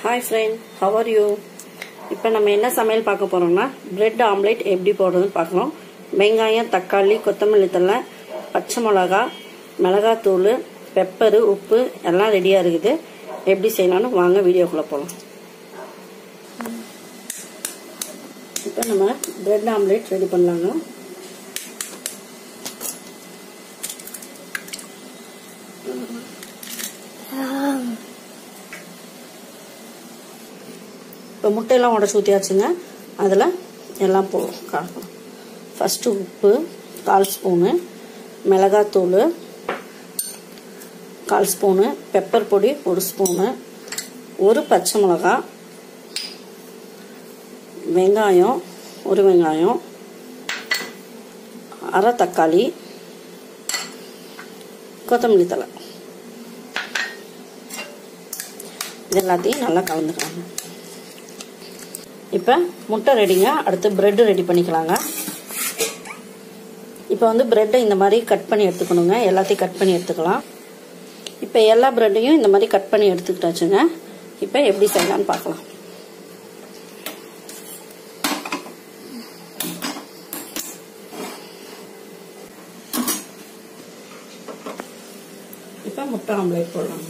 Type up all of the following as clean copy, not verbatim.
Hi friend, how are you? இப்போ நம்ம என்ன சமையல் பார்க்க போறோம்னா பிரெட் ஆம்லெட் எப்படி போடுறதுன்னு பார்க்கலாம். வெங்காயம், தக்காளி, கொத்தமல்லி தழை, பச்சை மிளகாய், மிளகாய் தூள், பெப்பர், உப்பு எல்லாம் ரெடியா இருக்குது. எப்படி செய்யலாம்னு வாங்க வீடியோக்குள்ள போலாம். இப்போ நம்ம பிரெட் ஆம்லெட் ரெடி பண்ணலாங்க. இப்போ முட்டையெல்லாம் உடச்சி ஊற்றியாச்சுங்க. அதில் எல்லாம் காட்டணும். ஃபஸ்ட்டு உப்பு 1/4 ஸ்பூனு, மிளகாத்தூள் 1/4 ஸ்பூனு, பெப்பர் பொடி 1 ஸ்பூனு, 1 பச்சை மிளகாய், வெங்காயம் 1 வெங்காயம், அரை தக்காளி, கொத்தமல்லி தழை, இது எல்லாத்தையும் நல்லா கலந்துக்கலாங்க. இப்போ முட்டை ரெடிங்க. அடுத்து பிரெட் ரெடி பண்ணிக்கலாங்க. இப்போ பிரெட்டை இந்த மாதிரி கட் பண்ணி எடுத்துக்கணுங்க. எல்லாத்தையும் கட் பண்ணி எடுத்துக்கலாம். இப்போ எல்லா பிரெட்டையும் இந்த மாதிரி கட் பண்ணி எடுத்துக்கிட்டாச்சுங்க. இப்போ எப்படி செய்யலாம்னு பார்க்கலாம். இப்போ முட்டை ஆம்லேட் போடலாங்க.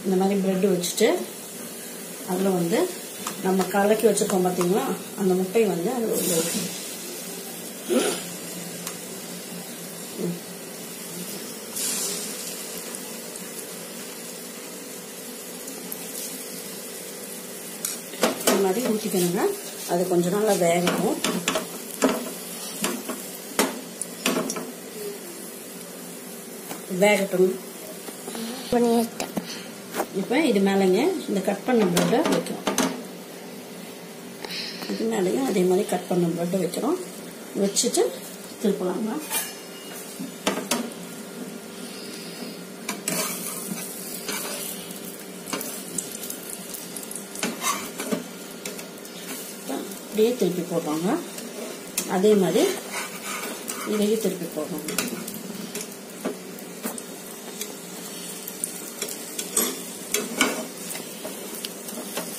இந்த மாதிரி பிரெட் வச்சுட்டு அதில் நம்ம கலக்கி வச்சிருக்கோம் பார்த்தீங்களா, அந்த முட்டை அதில் உள்ள வைக்கணும். இந்த மாதிரி ஊற்றிக்கணுங்க. அது கொஞ்ச நாள் வேகணும். வேகட்டும். இப்போ இது மேலேங்க இந்த கட் பண்ண பிரெட்டை வைக்கிறோம். இது மேலேயும் அதே மாதிரி கட் பண்ண பிரெட்டை வைக்கிறோம். வச்சுட்டு திருப்பலாங்க. அப்படியே திருப்பி போடுறாங்க. அதே மாதிரி இதையும் திருப்பி போடுறாங்க.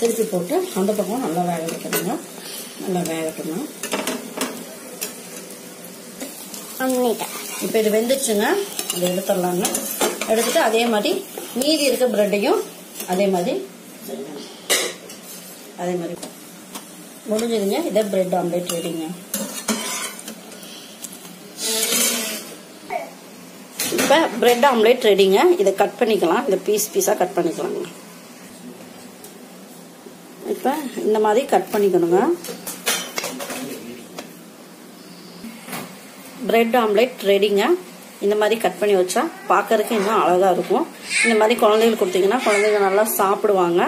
திருப்பி போட்டு அந்த பக்கம் நல்லா வேக வைக்கணுங்க. நல்லா வேகட்டுங்க. இப்போ இது வெந்துச்சுங்க. அதை எடுத்துடலாங்க. எடுத்துட்டு அதே மாதிரி மீதி இருக்க பிரெட்டையும் அதே மாதிரி முடிஞ்சதுங்க. இதை பிரெட் ஆம்லேட் ரெடிங்க. இப்போ பிரெட் ஆம்லேட் ரெடிங்க. இதை கட் பண்ணிக்கலாம். இதை பீஸா கட் பண்ணிக்கலாங்க. இப்போ இந்த மாதிரி கட் பண்ணிக்கணுங்க. பிரெட் ஆம்லேட் ரெடிங்க. இந்த மாதிரி கட் பண்ணி வச்சா பார்க்கறதுக்கு இன்னும் அழகா இருக்கும். இந்த மாதிரி குழந்தைகளுக்கு கொடுத்தீங்கன்னா குழந்தைங்க நல்லா சாப்பிடுவாங்க.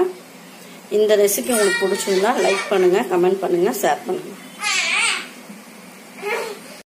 இந்த ரெசிபி உங்களுக்கு பிடிச்சிருந்தா லைக் பண்ணுங்க, கமெண்ட் பண்ணுங்க, ஷேர் பண்ணுங்க.